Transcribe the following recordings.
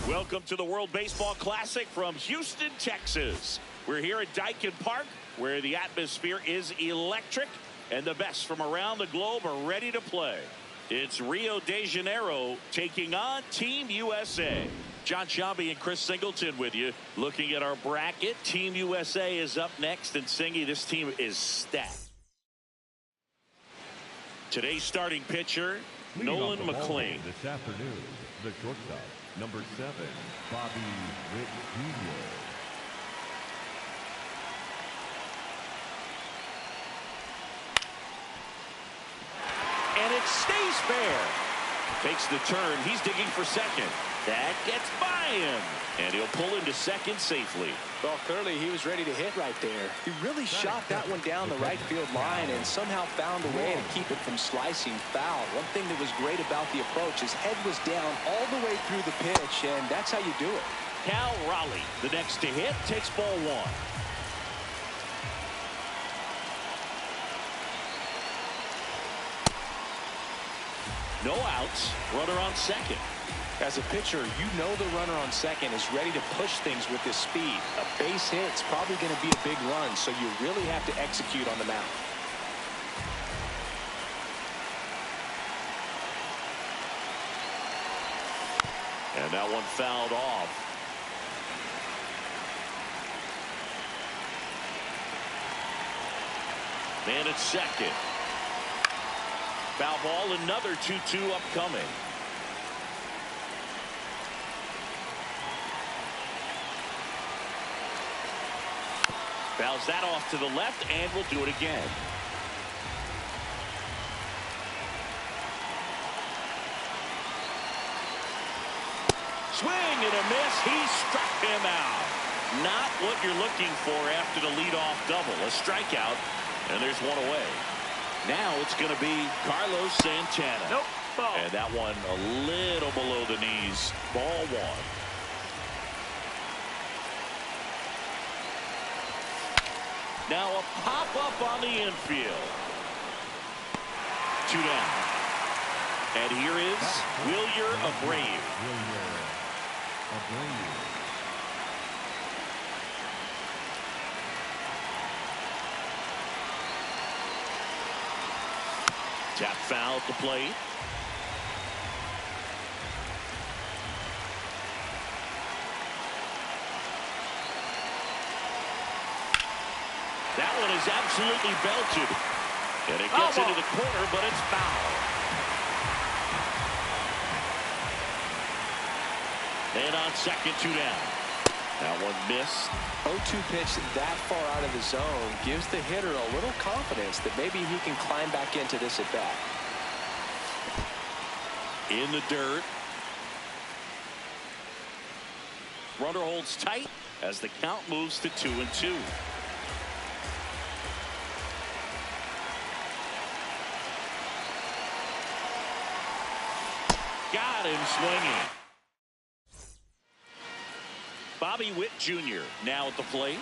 Welcome to the World Baseball Classic from Houston, Texas. We're here at Daikin Park, where the atmosphere is electric, and the best from around the globe are ready to play. It's Rio de Janeiro taking on Team USA. John Shabby and Chris Singleton with you. Looking at our bracket, Team USA is up next, and Singy, this team is stacked. Today's starting pitcher, Nolan McLean. This afternoon, the shortstop, number 7, Bobby Witt Jr. And it stays fair. Takes the turn. He's digging for second. That gets by him. And he'll pull into second safely. Well, clearly he was ready to hit right there. He really shot that one down the right field line and somehow found a way to keep it from slicing foul. One thing that was great about the approach, his head was down all the way through the pitch, and that's how you do it. Cal Raleigh, the next to hit, takes ball 1. No outs. Runner on second. As a pitcher, you know the runner on second is ready to push things with his speed. A base hit's probably going to be a big run, so you really have to execute on the mound. And that one fouled off. Man at second. Foul ball, another 2-2 upcoming. Fouls that off to the left, and we'll do it again. Swing and a miss. He struck him out. Not what you're looking for after the leadoff double. A strikeout, and there's one away. Now it's going to be Carlos Santana. Nope. Ball. And that one a little below the knees. Ball 1. Now a pop-up on the infield. 2 down. And here is Wilyer Abreu. Tap foul at the plate. That one is absolutely belted. And it gets into the corner, but it's foul. And on second, 2 down. That one missed. 0-2 pitch that far out of the zone gives the hitter a little confidence that maybe he can climb back into this at bat. In the dirt. Runner holds tight as the count moves to 2-2. Got him swinging. Bobby Witt Jr. now at the plate.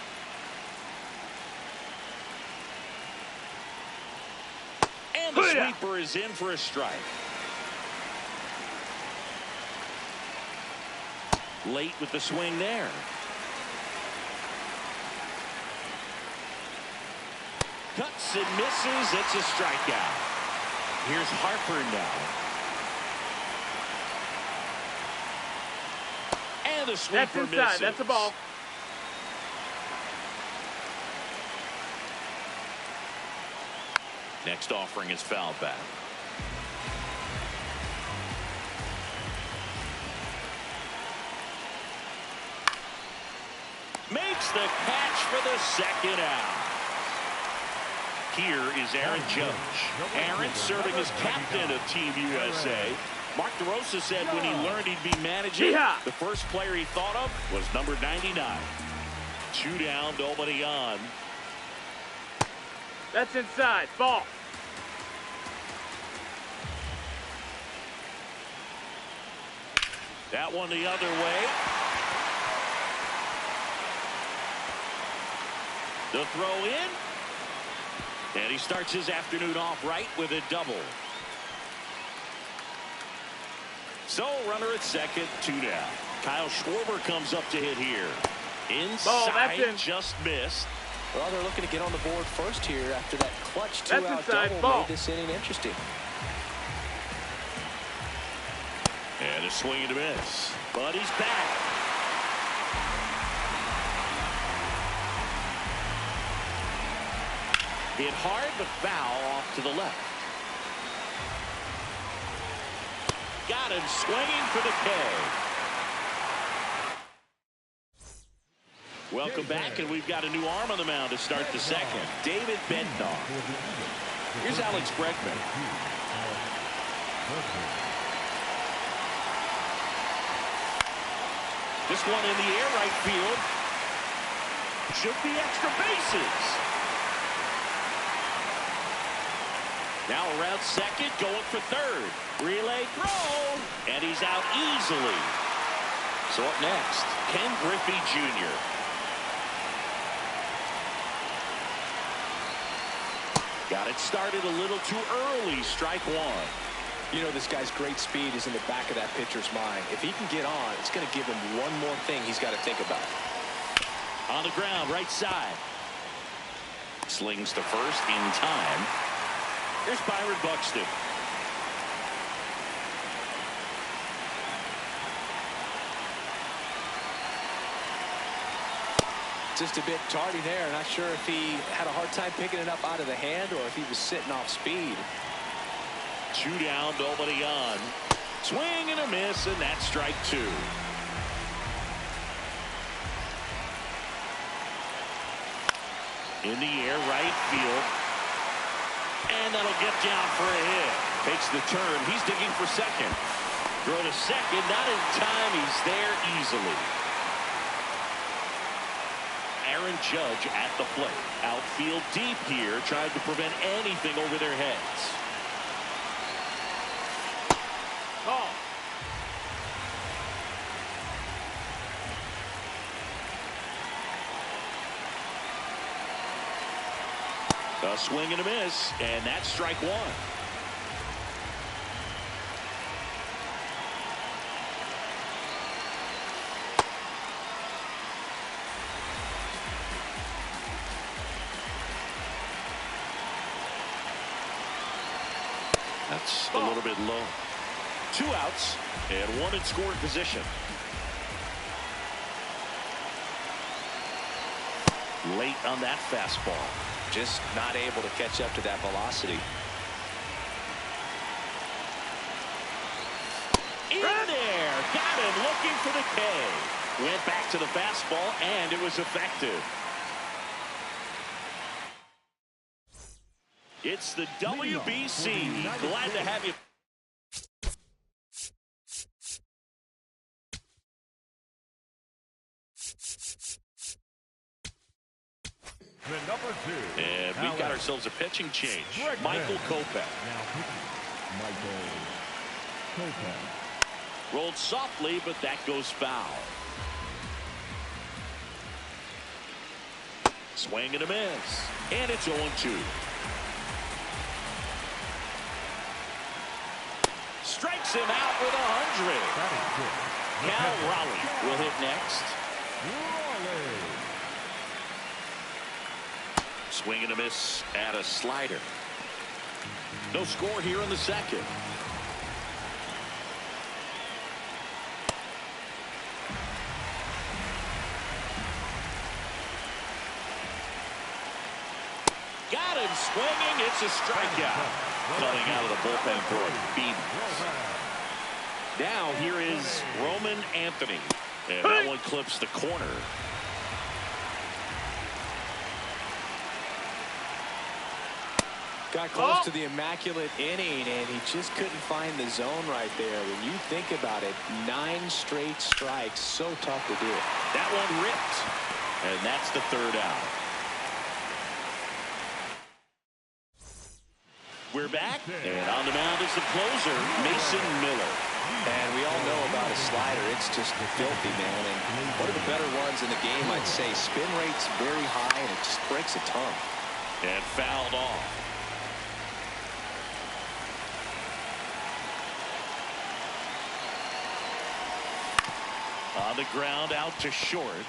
And the sweeper is in for a strike. Late with the swing there. Cuts and misses. It's a strikeout. Here's Harper now. The sweeper that's inside. Misses. That's a ball. Next offering is fouled back. Makes the catch for the second out. Here is Aaron Judge. Aaron serving as captain of Team USA. Mark DeRosa said when he learned he'd be managing, the first player he thought of was number 99. 2 down, nobody on. That's inside. Ball. That one the other way. The throw in. And he starts his afternoon off right with a double. So runner at second, 2 down. Kyle Schwarber comes up to hit here. Inside, just missed. Well, they're looking to get on the board first here after that clutch 2-out double made this inning interesting. And a swing and a miss. But he's back. Hit hard, but foul off to the left. Got him swinging for the K. Welcome back, and we've got a new arm on the mound to start the second. David Bednar. Here's Alex Bregman. This one in the air, right field. Should be extra bases. Now around second, going for third. Relay throw, and he's out easily. So up next, Ken Griffey Jr. Got it started a little too early. Strike one. You know, this guy's great speed is in the back of that pitcher's mind. If he can get on, it's going to give him one more thing he's got to think about. On the ground, right side. Slings to first in time. Here's Byron Buxton. Just a bit tardy there. Not sure if he had a hard time picking it up out of the hand or if he was sitting off speed. 2 down, nobody on. Swing and a miss, and that's strike 2. In the air, right field. And that'll get down for a hit. Takes the turn. He's digging for second. Throw to second. Not in time. He's there easily. Aaron Judge at the plate. Outfield deep here, trying to prevent anything over their heads. Oh. A swing and a miss, and that's strike 1. That's a little bit low. 2 outs and 1 in scoring position. Late on that fastball. Just not able to catch up to that velocity. In there. Got him looking for the K. Went back to the fastball, and it was effective. It's the WBC. Glad to have you. The number 2. And we've got ourselves a pitching change. Michael Kopech. Michael Kopech. Rolled softly, but that goes foul. Swing and a miss. And it's 0-2. Strikes him out with 100. Cal Raleigh will hit next. Swing and a miss at a slider. No score here in the second. Got him swinging. It's a strikeout. Coming out of the bullpen for a beat. Now here is Roman Anthony. And that one clips the corner. Got close to the immaculate inning, and he just couldn't find the zone right there. When you think about it, 9 straight strikes, so tough to do. That one ripped, and that's the 3rd out. We're back, and on the mound is the closer, Mason Miller. And we all know about a slider. It's just filthy, man. And one of the better ones in the game, I'd say. Spin rate's very high, and it just breaks a ton. And fouled off. On the ground, out to short.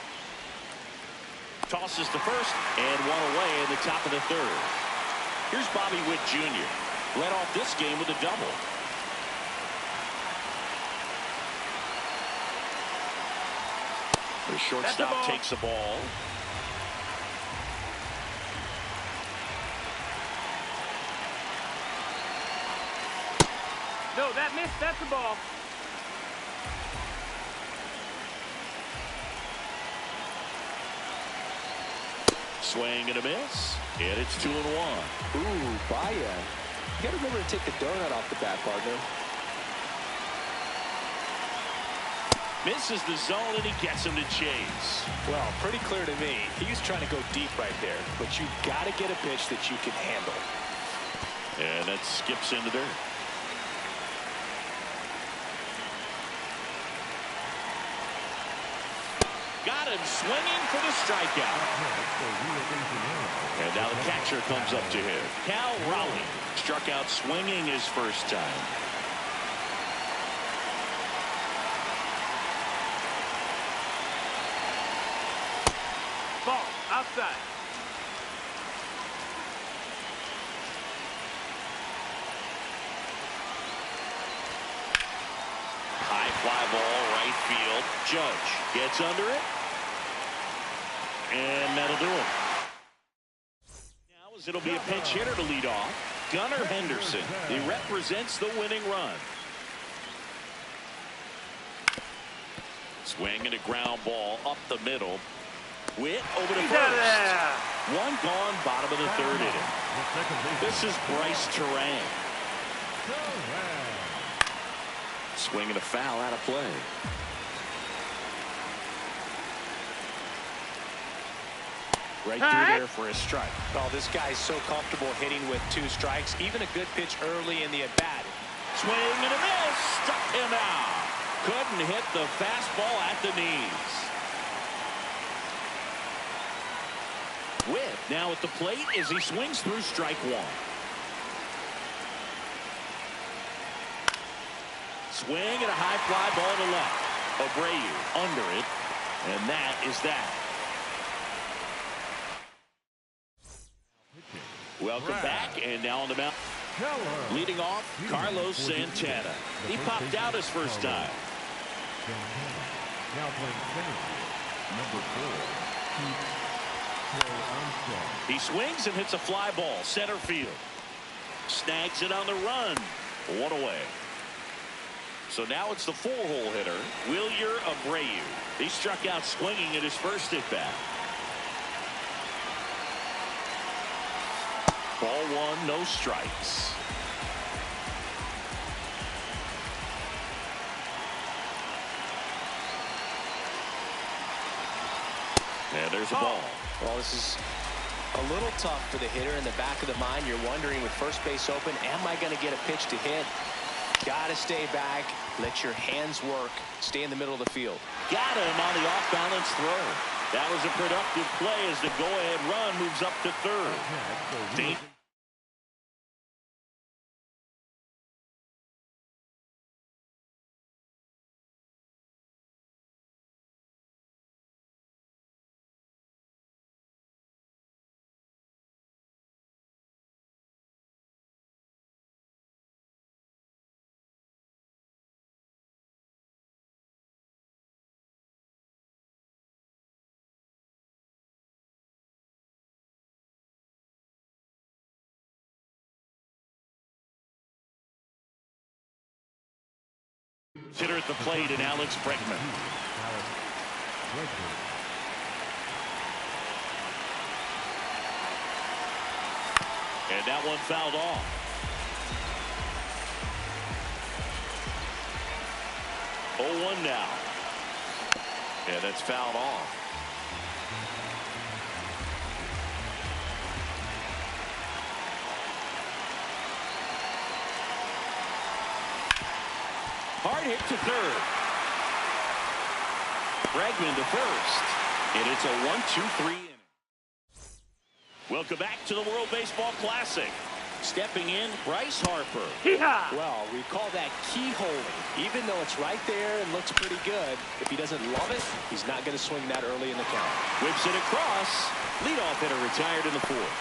Tosses to first, and one away in the top of the 3rd. Here's Bobby Witt Jr. Led off this game with a double. The shortstop takes the ball. No, that missed. That's the ball. Swing and a miss, and it's 2-1. Ooh, Baya. You got to remember to take the donut off the bat, partner. Misses the zone, and he gets him to chase. Well, pretty clear to me. He's trying to go deep right there, but you've got to get a pitch that you can handle. And that skips into dirt. Got him swinging for the strikeout. And now the catcher comes up to him. Cal Raleigh struck out swinging his first time. Ball outside. High fly ball, right field. Judge gets under it. And that'll do it. Now as it'll be a pinch hitter to lead off. Gunnar Henderson. He represents the winning run. Swing and a ground ball up the middle. Witt over to first. One gone, bottom of the 3rd inning. This is Bryce Terang. Swing and a foul out of play. Right through there for a strike. Oh, this guy's so comfortable hitting with 2 strikes. Even a good pitch early in the at-bat. Swing and a miss. Stuck him out. Couldn't hit the fastball at the knees. Witt now at the plate as he swings through strike 1. Swing and a high fly ball to left. Abreu under it, and that is that. Welcome back, and now on the mound. Leading off, Carlos Santana. He popped out his first time. Now playing center, number 4. He swings and hits a fly ball, center field. Snags it on the run. 1 away. So now it's the 4-hole hitter, Wilyer Abreu. He struck out swinging at his first at-bat. Ball 1, no strikes. And there's a ball. Well, this is a little tough for the hitter. In the back of the mind, you're wondering with first base open, am I going to get a pitch to hit? Got to stay back. Let your hands work. Stay in the middle of the field. Got him on the off-balance throw. That was a productive play as the go-ahead run moves up to 3rd. Hitter at the plate and Alex Bregman. And that one fouled off. Oh, 1 now. And that's fouled off. Hard hit to third. Bregman to first. And it's a 1-2-3 inning. Welcome back to the World Baseball Classic. Stepping in, Bryce Harper. Yeehaw! Well, we call that keyholing. Even though it's right there and looks pretty good, if he doesn't love it, he's not going to swing that early in the count. Whips it across. Leadoff hitter retired in the 4th.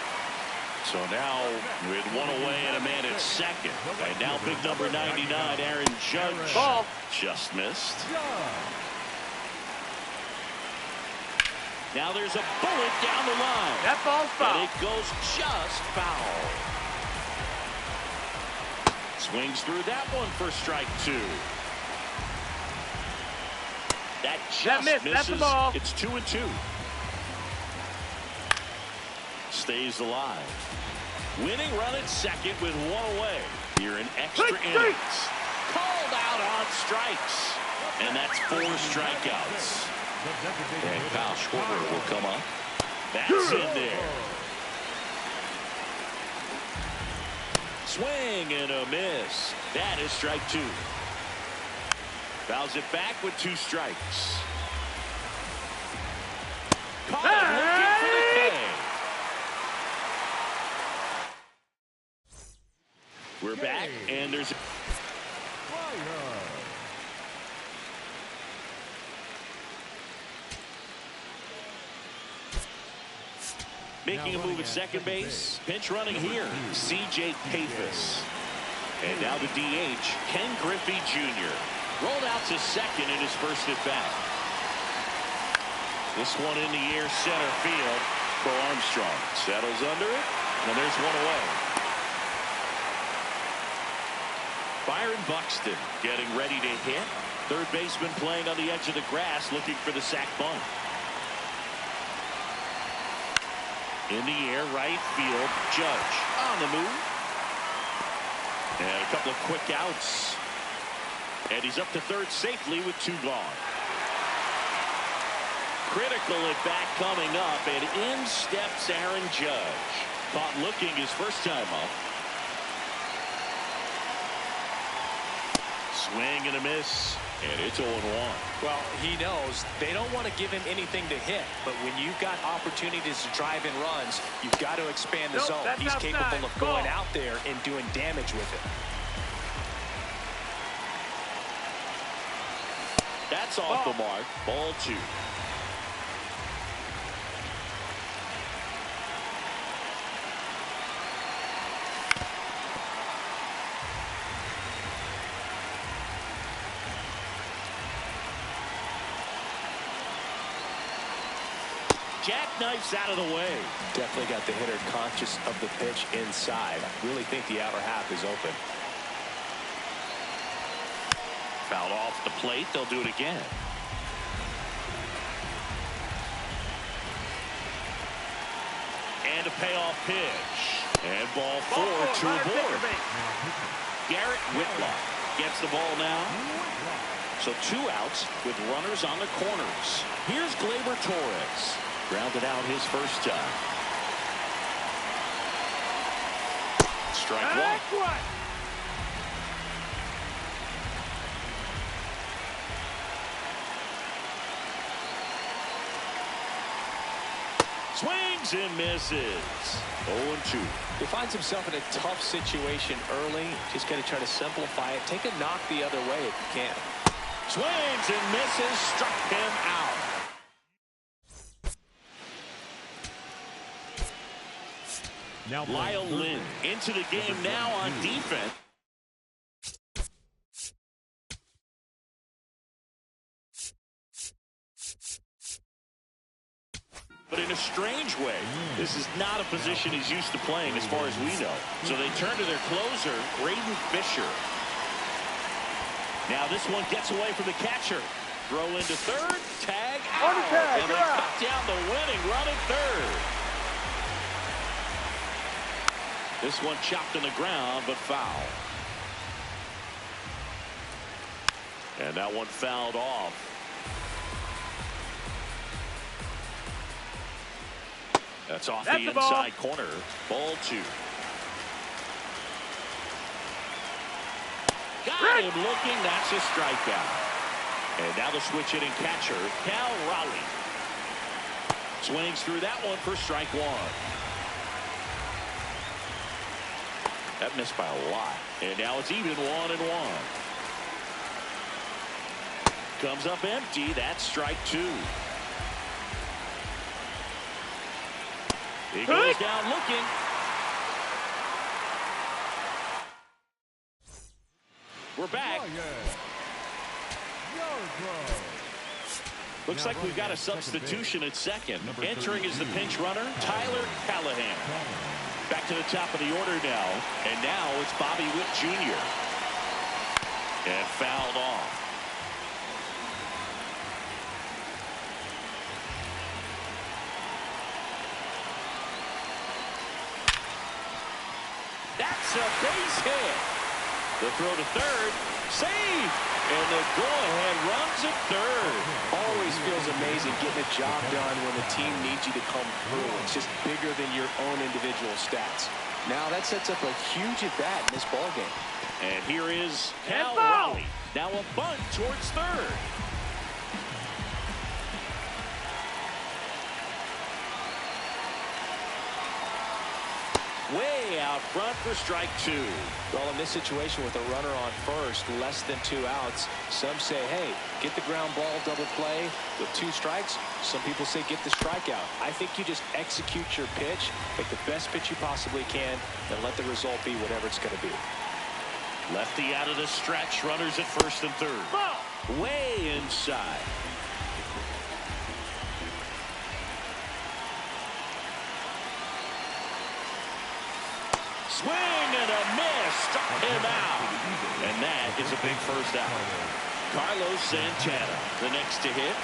So now with 1 away and a man at second. And now big number 99, Aaron Judge. Ball. Just missed. Now there's a bullet down the line. That ball's foul. And it goes just foul. Swings through that one for strike 2. That just missed. misses. That's the ball. It's 2-2. Stays alive. Winning run at second with 1 away. Here in extra innings. Called out on strikes. And that's 4 strikeouts. And Kyle Schwarber will come up. That's in there. Swing and a miss. That is strike 2. Fouls it back with 2 strikes. Caught him looking for the K. We're back, and there's making a move at second base. Pinch running here, C.J. Pappas. And now the DH, Ken Griffey Jr. Rolled out to second in his first at bat. This one in the air, center field for Armstrong. Settles under it, and there's 1 away. Byron Buxton getting ready to hit. Third baseman playing on the edge of the grass, looking for the sac bunt. In the air, right field, Judge on the move. And a couple of quick outs. And he's up to third safely with 2 gone. Critical at bat coming up, and in steps Aaron Judge. Caught looking his first time up. Swing and a miss, and it's 0-1. Well, he knows they don't want to give him anything to hit, but when you've got opportunities to drive in runs, you've got to expand the zone. He's capable of going out there and doing damage with it. That's off the mark. Ball 2. Jackknifes out of the way. Definitely got the hitter conscious of the pitch inside. Really think the outer half is open. Fouled off the plate. They'll do it again. And a payoff pitch. And ball 4 to a board. Garrett Whitlock gets the ball now. So 2 outs with runners on the corners. Here's Gleyber Torres. Grounded out his first time. Strike 1. Swings and misses. 0-2. He finds himself in a tough situation early. Just got to try to simplify it. Take a knock the other way if you can. Swings and misses. Struck him out. Now Lyle Lynn into the game now on defense. But in a strange way, this is not a position he's used to playing as far as we know. So they turn to their closer, Braden Fisher. Now this one gets away from the catcher. Throw into third, tag out. And they cut down the winning run at third. This one chopped on the ground, but foul. And that one fouled off. That's off the inside corner. Ball 2. Got him looking. That's a strikeout. And now the switch hitting catcher, Cal Raleigh. Swings through that one for strike 1. That missed by a lot. And now it's even 1-1. Comes up empty. That's strike 2. He goes down looking. We're back. Looks like we've got a substitution at second. Entering is the pinch runner, Tyler Callahan. Back to the top of the order now. And now it's Bobby Witt Jr. And fouled off. That's a base hit. The throw to third. Save. And the go-ahead runs at third. Always feels amazing getting a job done when the team needs you to come through. It's just bigger than your own individual stats. Now that sets up a huge at-bat in this ballgame. And here is Cal Raleigh. Now a bunt towards third. Way out front for strike 2. Well, in this situation with a runner on first, less than 2 outs, some say, hey, get the ground ball, double play with 2 strikes. Some people say get the strikeout. I think you just execute your pitch, make the best pitch you possibly can, and let the result be whatever it's going to be. Lefty out of the stretch, runners at first and third. Ball. Way inside. Swing and a miss. Struck him out. And that is a big first out. Carlos Santana, the next to hit.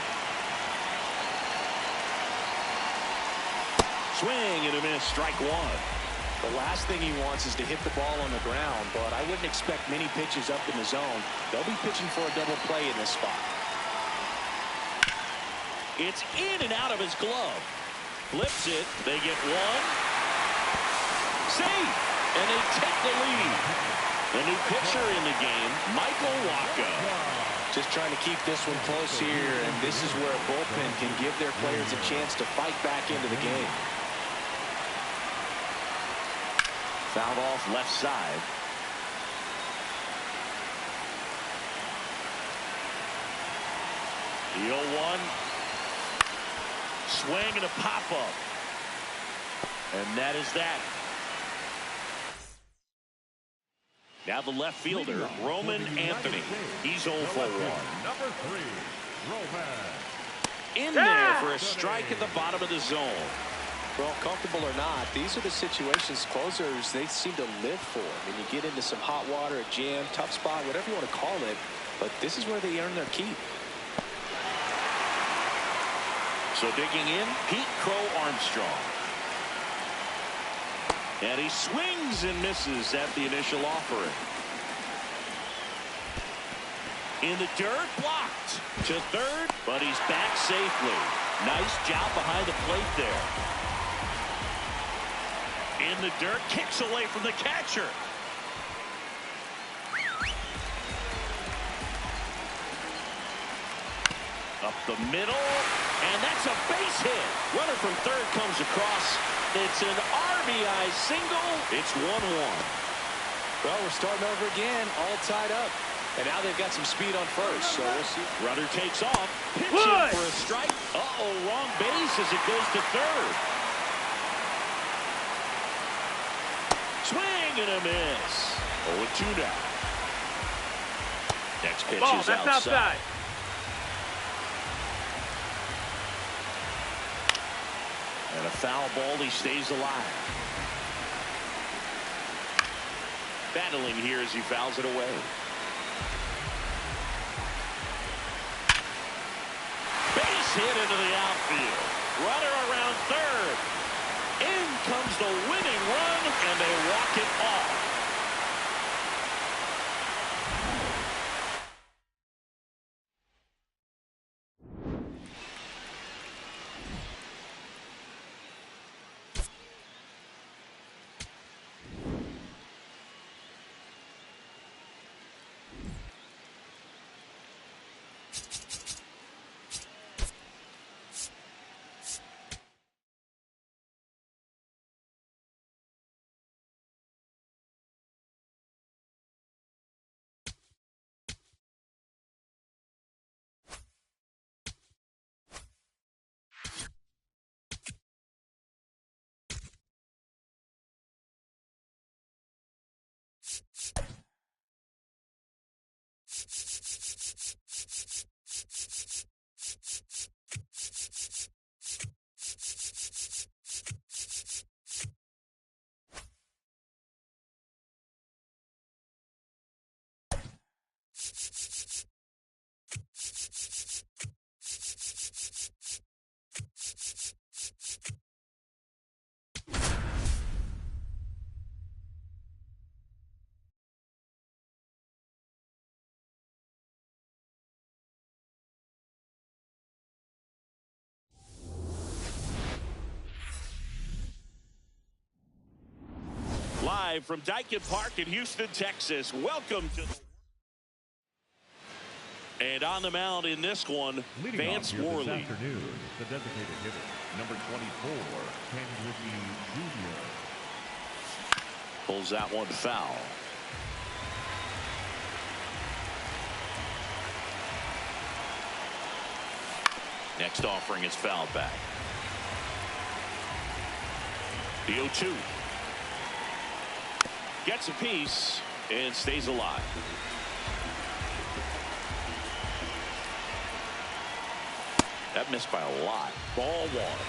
Swing and a miss. Strike 1. The last thing he wants is to hit the ball on the ground, but I wouldn't expect many pitches up in the zone. They'll be pitching for a double play in this spot. It's in and out of his glove. Flips it. They get 1. Safe. And they take the lead. The new pitcher in the game, Michael Wacha. Just trying to keep this one close here, and this is where a bullpen can give their players a chance to fight back into the game. Fouled off left side. The 0-1. Swing and a pop-up. And that is that. Now the left fielder, Roman Anthony. He's 0 for 1. Number 3, Roman. In there for a strike at the bottom of the zone. Well, comfortable or not, these are the situations closers they seem to live for. I mean, you get into some hot water, a jam, tough spot, whatever you want to call it, but this is where they earn their keep. So digging in, Pete Crow Armstrong. And he swings and misses at the initial offering. In the dirt, blocked to third, but he's back safely. Nice job behind the plate there. In the dirt, kicks away from the catcher. Up the middle, and that's a base hit. Runner from third comes across. It's an RBI single. It's 1-1. Well, we're starting over again, all tied up. And now they've got some speed on first, so we'll see. Runner takes off, pitching for a strike. Uh-oh, wrong base as it goes to third. Swing and a miss. 0-2 now. Next pitch is outside. And a foul ball, he stays alive. Battling here as he fouls it away. Base hit into the outfield. Runner around third. In comes the winning run, and they walk it off. Live from Daikin Park in Houston, Texas. Welcome to and on the mound in this one, Leading Vance off here Worley. this afternoon, the designated hitter, number 24, Ken Griffey Jr. Pulls that one foul. Next offering is fouled back. The 0-2. Gets a piece and stays alive. That missed by a lot. Ball one.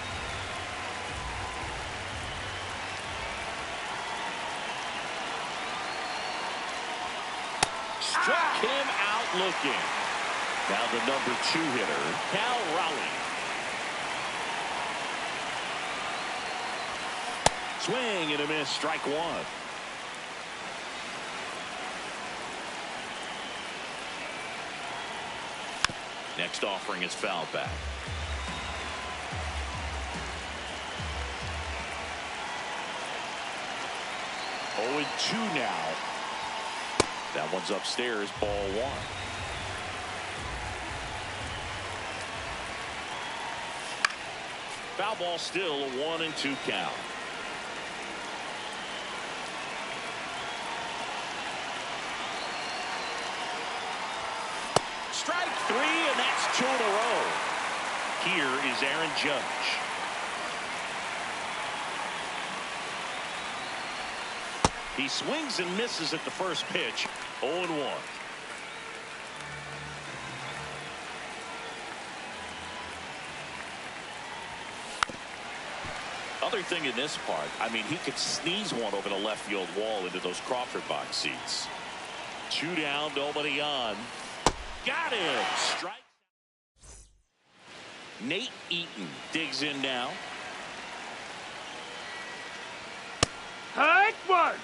Struck him out looking. Now the number 2 hitter, Cal Raleigh. Swing and a miss, strike one. Next offering is fouled back. Oh, and 2 now. That one's upstairs, ball one. Foul ball still, a 1-2 count. Strike 3, and that's 2 in a row. Here is Aaron Judge. He swings and misses at the first pitch. 0-1. Other thing in this part, I mean, he could sneeze one over the left field wall into those Crawford box seats. 2 down, nobody on. Got him. Strike. Nate Eaton digs in now. Hike one.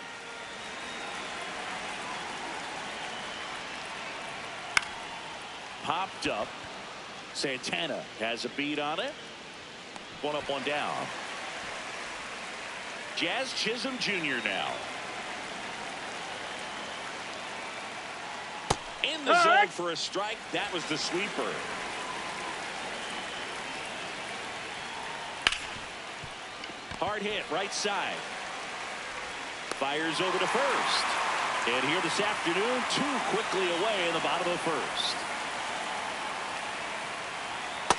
Popped up. Santana has a beat on it. 1 up, 1 down. Jazz Chisholm Jr. now. In the zone for a strike. That was the sweeper. Hard hit, right side. Fires over to first. And here this afternoon, 2 quickly away in the bottom of the first.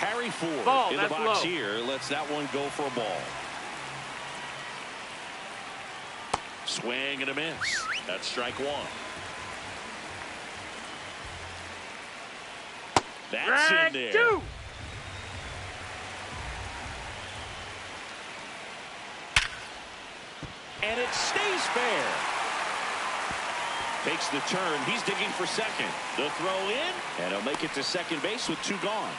Harry Ford Ball, in the box low. here lets that one go for a ball. Swing and a miss. That's strike 1. That's in there. 2. And it stays fair. Takes the turn. He's digging for second. The throw in, and he'll make it to second base with 2 gone.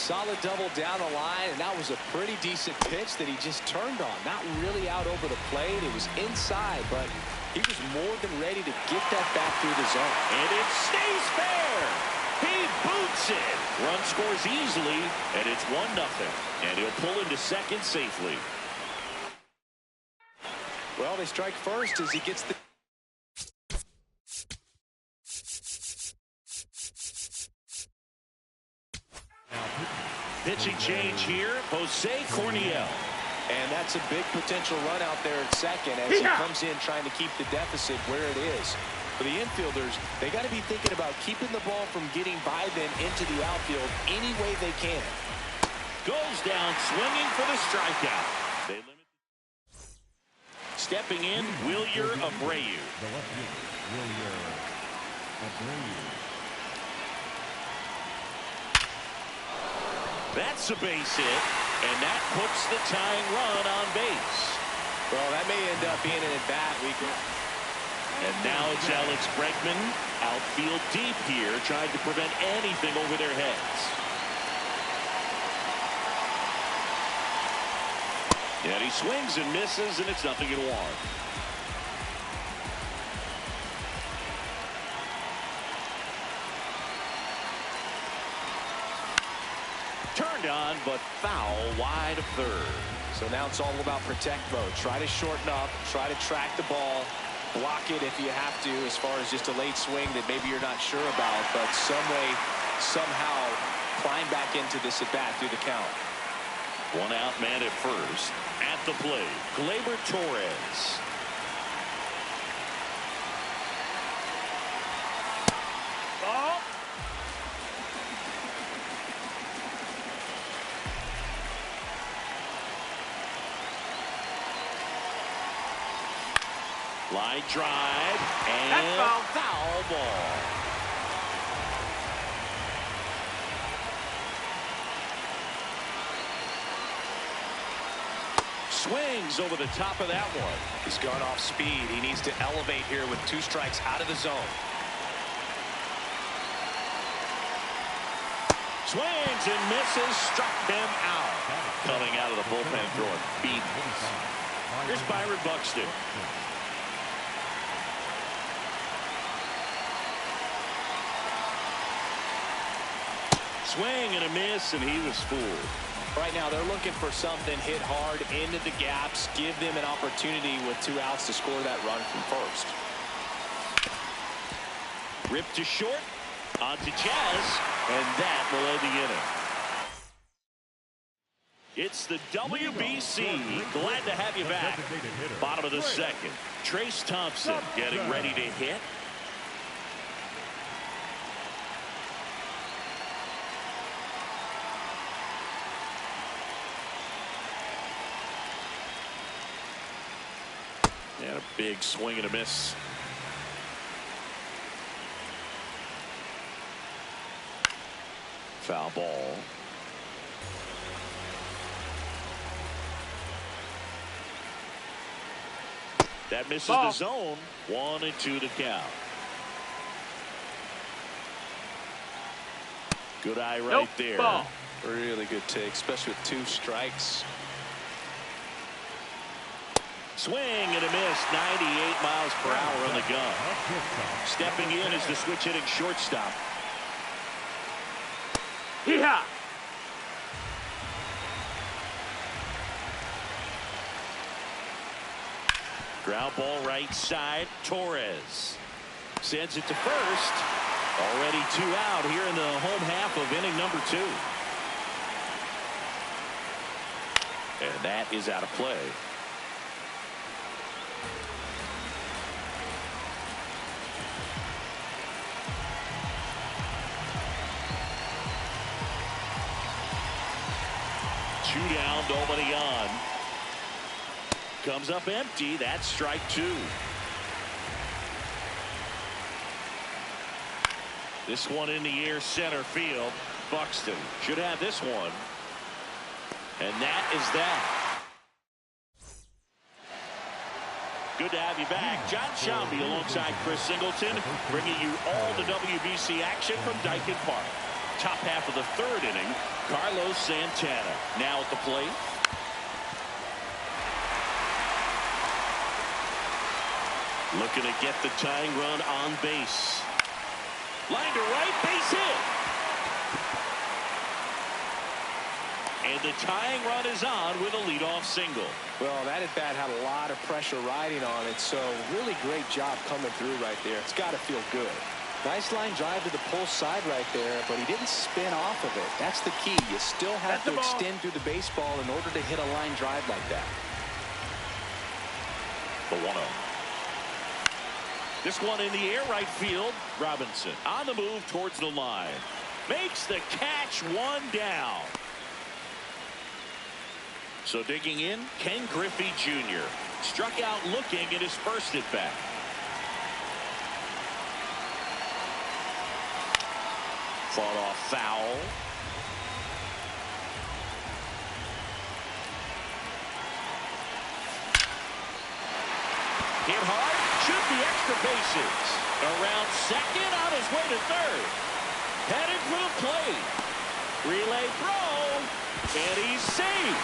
Solid double down the line, and that was a pretty decent pitch that he just turned on. Not really out over the plate. It was inside, but he was more than ready to get that back through the zone. And it stays fair. He boots it. Run scores easily, and it's 1-0. And he'll pull into second safely. Well, they strike first as he gets the... Pitching change here, Jose Corniel. And that's a big potential run out there at second as he comes in trying to keep the deficit where it is. For the infielders, they got to be thinking about keeping the ball from getting by them into the outfield any way they can. Goes down swinging for the strikeout. They limit. Stepping in, Wilyer Abreu. The left fielder, Wilyer Abreu. That's a base hit, and that puts the tying run on base. Well, that may end up being an at-bat. And now it's Alex Bregman, outfield deep here, trying to prevent anything over their heads. And he swings and misses, and it's 0-1. Turned on, but foul wide of third. So now it's all about protect mode. Try to shorten up, try to track the ball, block it if you have to, as far as just a late swing that maybe you're not sure about, but some way, somehow climb back into this at bat through the count. One out man at first. At the plate, Gleyber Torres. Ball. Line drive and That's foul. Foul ball. Swings over the top of that one. He's gone off speed. He needs to elevate here with 2 strikes out of the zone. Swings and misses, struck him out. Coming out of the bullpen throwing beatings. Here's Byron Buxton. Swing and a miss, and he was fooled. Right now, they're looking for something hit hard into the gaps, give them an opportunity with 2 outs to score that run from first. Ripped to short, on to Chaz, and that will end the inning. It's the WBC. Glad to have you back. Bottom of the second. Trace Thompson getting ready to hit. And a big swing and a miss. Foul ball. That misses the zone. 1-2 to count. Good eye right there. Ball. Really good take, especially with 2 strikes. Swing and a miss. 98 miles per hour on the gun. Stepping in is the switch hitting shortstop. Yeah. Ground ball right side. Torres sends it to first. Already 2 out here in the home half of inning number 2. And that is out of play. Two down, nobody on. Comes up empty. That's strike 2. This one in the air, center field. Buxton should have this one. And that is that. Good to have you back. John Shelby alongside Chris Singleton, bringing you all the WBC action from Dyken Park. Top half of the 3rd inning. Carlos Santana now at the plate. Looking to get the tying run on base. Line to right, base hit. And the tying run is on with a leadoff single. Well, that at bat had a lot of pressure riding on it, so really great job coming through right there. It's got to feel good. Nice line drive to the pull side right there, but he didn't spin off of it. That's the key. You still have to extend through the baseball in order to hit a line drive like that. The 1-0. This one in the air, right field. Robinson on the move towards the line. Makes the catch, one down. So digging in, Ken Griffey Jr. struck out looking at his first at bat. Fought off foul. Hit hard, should be extra bases. Around second, on his way to third. Headed for the plate. Relay throw, and he's safe.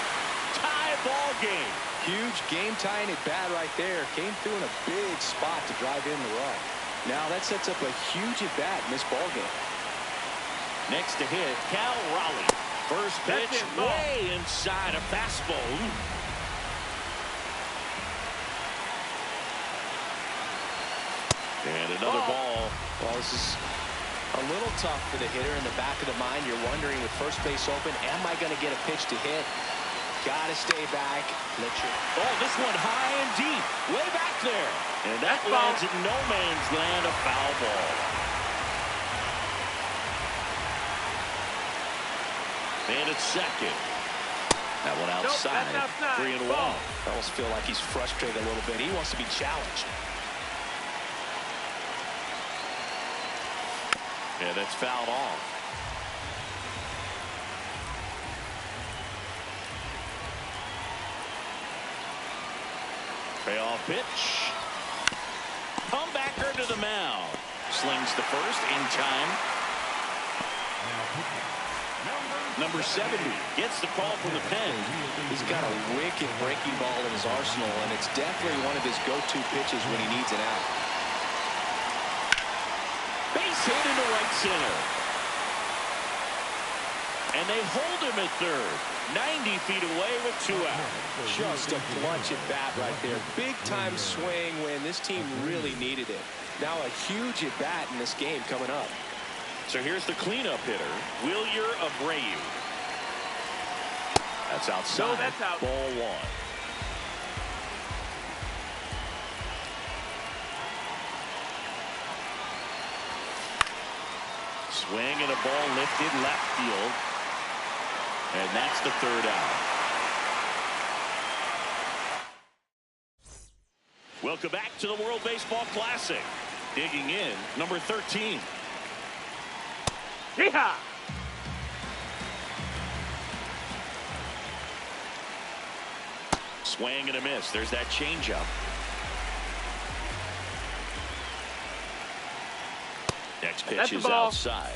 Tie ball game. Huge game tying at bat right there. Came through in a big spot to drive in the run. Now that sets up a huge at bat in this ball game. Next to hit, Cal Raleigh. First pitch way inside a fastball. And another ball. Well, this is a little tough for the hitter. In the back of the mind, you're wondering with first base open, am I going to get a pitch to hit? Got to stay back. Oh, this one high and deep. Way back there. And that lands at no man's land, a foul ball. And it's second. That one outside. 3-1. I almost feel like he's frustrated a little bit. He wants to be challenged. Yeah, that's fouled off. Payoff pitch. Comebacker to the mound. Slings the first in time. Number 70 gets the call from the pen. He's got a wicked breaking ball in his arsenal, and it's definitely one of his go-to pitches when he needs an out. Base hit into right center. And they hold him at third. 90 feet away with 2 out. Just a clutch at bat right there. Big time swing when this team really needed it. Now a huge at bat in this game coming up. So here's the cleanup hitter, Wilyer Abreu. That's outside. No, that's out. Ball 1. Swing and a ball lifted left field. And that's the 3rd out. Welcome back to the World Baseball Classic. Digging in, number 13. Yeehaw! Swing and a miss. There's that changeup. Next pitch is outside.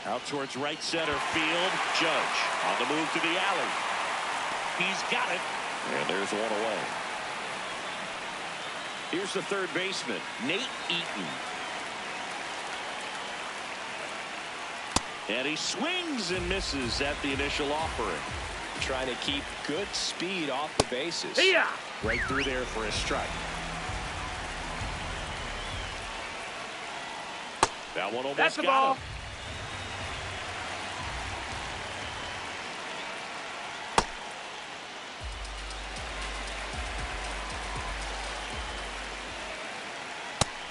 Out towards right center field. Judge on the move to the alley. He's got it. And there's one away. Here's the third baseman, Nate Eaton. And he swings and misses at the initial offering. Trying to keep good speed off the bases. Yeah. Right through there for a strike. That one almost That's the got ball. him.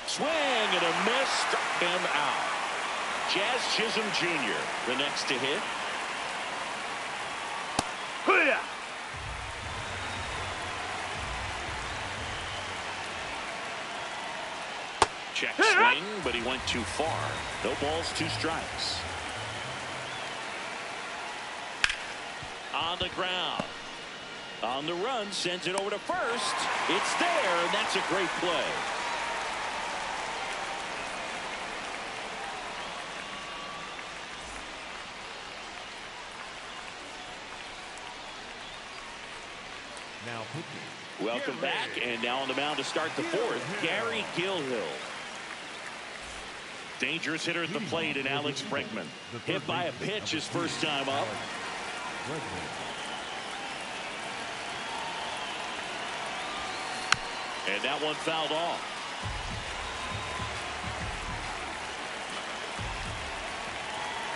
Swing and a miss, struck him out. Jazz Chisholm Jr. the next to hit. Hoo-yah! Check swing, but he went too far. No balls, 2 strikes. On the ground. On the run, sends it over to first. It's there, and that's a great play. Now pitching. Welcome back, and now on the mound to start the fourth, Gary Gilhill. Dangerous hitter at the plate in Alex Bregman. Hit by a pitch his first time up. And that one fouled off.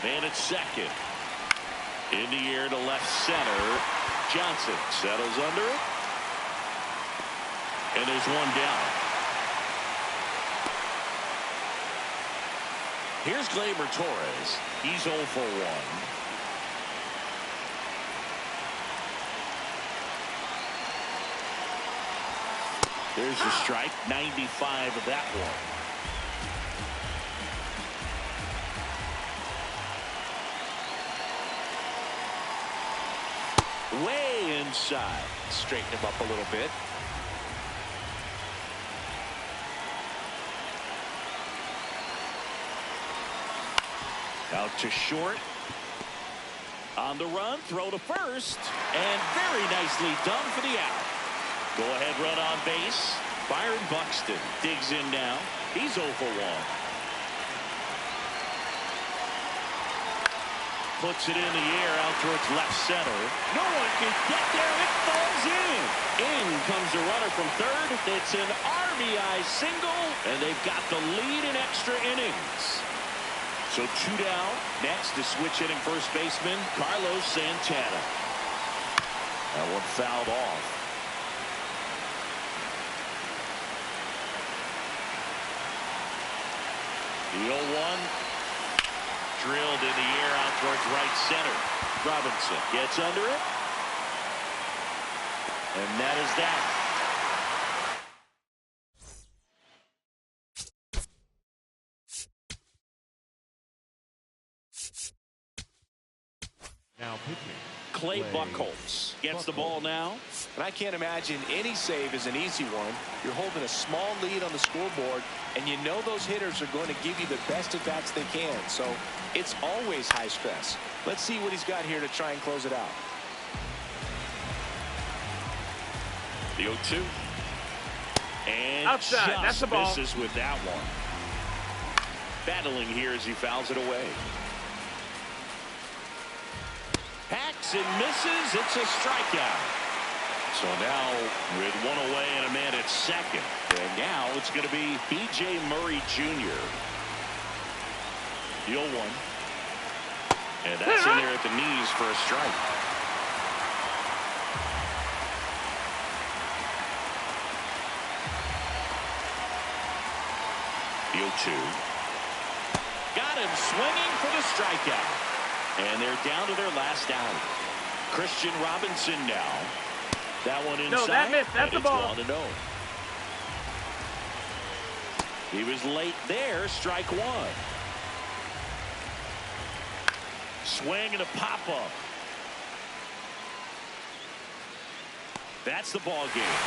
Man at second. In the air to left center. Johnson settles under it. And there's one down. Here's Gleyber Torres. He's 0 for 1. There's the strike. 95 of that one. Way inside. Straighten him up a little bit. Out to short. On the run, throw to first. And very nicely done for the out. Go ahead run on base. Byron Buxton digs in now. He's 0 for 1. Puts it in the air out towards left center. No one can get there. It falls in. In comes the runner from third. It's an RBI single, and they've got the lead in extra innings. So 2 down. Next to switch hitting first baseman Carlos Santana. That one fouled off. The 0-1. Drilled in the air out towards right center. Robinson gets under it. And that is that. Now pitching. Clay Buchholz gets the ball now. And I can't imagine any save is an easy one. You're holding a small lead on the scoreboard, and you know those hitters are going to give you the best at bats they can. So it's always high stress. Let's see what he's got here to try and close it out. The 0-2. And outside. That's the ball. misses with that one. Battling here as he fouls it away. Hacks and misses. It's a strikeout. So now with one away and a man at second. And now it's going to be B.J. Murray Jr. The 0-1. And that's in there at the knees for a strike. The 0-2. Got him swinging for the strikeout. And they're down to their last out. Christian Robinson now. That one inside. No, that missed. That's the ball. 1-0. He was late there. Strike one. Swing and a pop up. That's the ball game.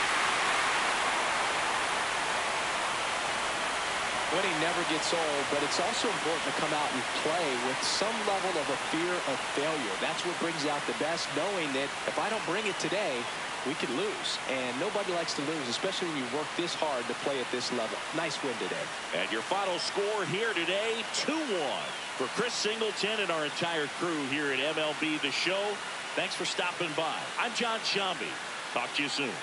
Winning never gets old, but it's also important to come out and play with some level of a fear of failure. That's what brings out the best, knowing that if I don't bring it today, we could lose. And nobody likes to lose, especially when you work this hard to play at this level. Nice win today. And your final score here today, 2-1. For Chris Singleton and our entire crew here at MLB The Show, thanks for stopping by. I'm John Shambi. Talk to you soon.